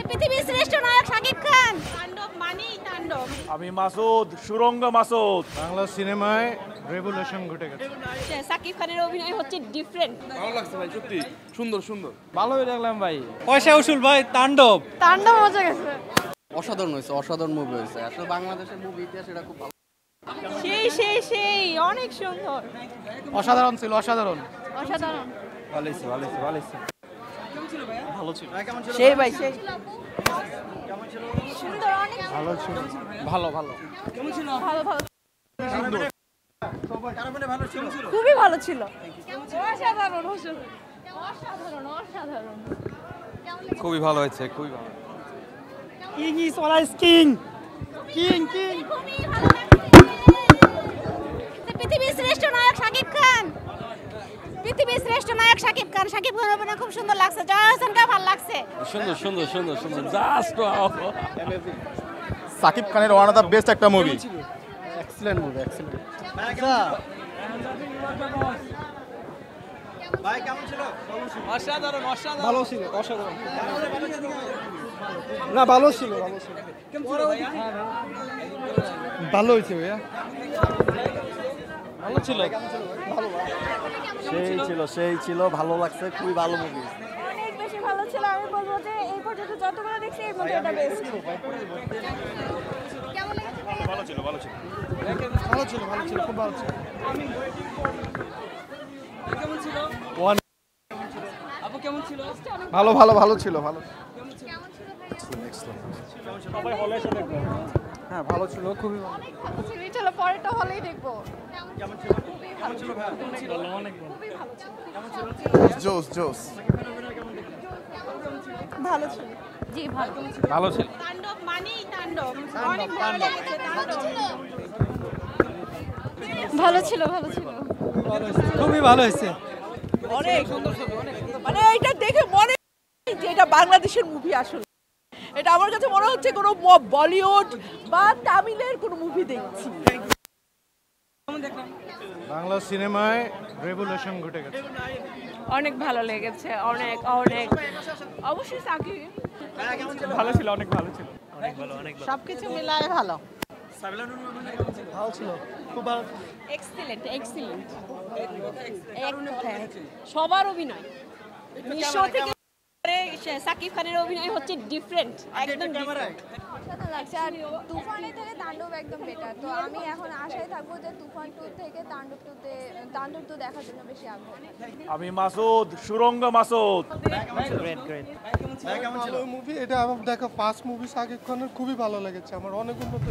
পৃথিবীর শ্রেষ্ঠ নায়ক শাকিব খান। তাণ্ডব মানেই তাণ্ডব। আমি মাসুদ, সুরঙ্গ মাসুদ। বাংলা সিনেমায় রেভলিউশন ঘটে গেছে। শাকিব খানের অভিনয় হচ্ছে ডিফারেন্ট। ভালো লাগছে ভাই, সত্যি সুন্দর সুন্দর। ভালোই দেখলাম ভাই। পয়সা উসুল ভাই, তাণ্ডব তাণ্ডব মজা গেছে। অসাধারণ হয়েছে, অসাধারণ মুভি হয়েছে। আসলে বাংলাদেশের মুভি ইতিহাস এটা খুব ভালো। সেই অনেক সুন্দর। অসাধারণ ছিল, অসাধারণ। অসাধারণ। ভালো হয়েছে, ভালো হয়েছে, ভালো হয়েছে। ভালো ছিল। সেই ভাই সেই সুন্দর, অনেক ভালো ছিল। ভালো ভালো। ভালো ভালো। খুবই ভালো ছিল। অসাধারণ অসাধারণ অসাধারণ। খুবই ভালো হয়েছে, খুবই ভালো। King is always king. King king. পৃথিবীর শ্রেষ্ঠ নায়ক শাকিব খান। পৃথিবীর শ্রেষ্ঠ নায়ক শাকিব খান। শাকিব খানের অভিনয় খুব সুন্দর লাগছে। জয়া হোসেনকে ভালো লাগছে। সুন্দর সুন্দর সুন্দর সুন্দর, জাস্ট সাকিব খানের ওয়ান অফ দ্য বেস্ট একটা মুভি। Excellent movie, excellent. অসাধারণ অসাধারণ। ভালো ছিল, অসাধারণ। না ভালো ছিল, ভালো ছিল। ভালো হয়েছে ভাইয়া। ভালো ছিল। সেই ছিল ভালো লাগছে, খুবই ভালো মুভি। অনেক বেশি ভালো ছিল। আমি বলবো যে এই পর্যন্ত যতগুলো দেখছি এর মধ্যে এটা বেস্ট। কেমন লেগেছে? ভালো ছিল, ভালো ছিল। ভালো ছিল, ভালো ছিল, খুব ভালো ছিল। ভালো ভালো ভালো ছিল, ভালো। হ্যাঁ ভালো ছিল, খুবই ভালো। অনেক ভালো ছিল। চলো পরেরটা হলেই দেখবো। খুবই ভালো ছিল। খুবই ভালো ছিল। জোস জোস। ভালো ছিল। জি ভালো। ভালো ছিল। তাণ্ডব মানেই তাণ্ডব। অনেক ভালো লেগেছে। ভালো ছিল, ভালো ছিল। খুবই ভালো হয়েছে। অনেক সুন্দর ছবি, অনেক সুন্দর। মানে এটা দেখে মনে হয় যে এটা বাংলাদেশের মুভি। আসলে এটা আমার কাছে মনে হচ্ছে কোনো বলিউড বা তামিলের কোনো মুভি দেখছি। বাংলা সিনেমায় রেভলিউশন ঘটে গেছে। অনেক ভালো লেগেছে, অনেক অনেক। অবশ্যই সাকিব ভালো ছিল, অনেক ভালো ছিল। সবকিছু মিলায় ভালো। ভালো ছিল, খুব ভালো। Excellent excellent. সবার অভিনয় মিশো থেকে শাকিব খানের অভিনয় হচ্ছে ডিফারেন্ট, একদম ডিফারেন্ট। অসাধারণ লাগছে। আর তুফানের থেকে তাণ্ডব একদম বেটার। তো আমি এখন আশায় থাকবো যে তুফান 2 থেকে তাণ্ডব 2 দেখার জন্য বেশি আগ্রহ। আমি মাসুদ, সুরঙ্গ মাসুদ। ভালো মুভি এটা। আমার দেখা ফার্স্ট মুভি শাকিব খানের, খুবই ভালো লেগেছে আমার, অনেক উন্নত।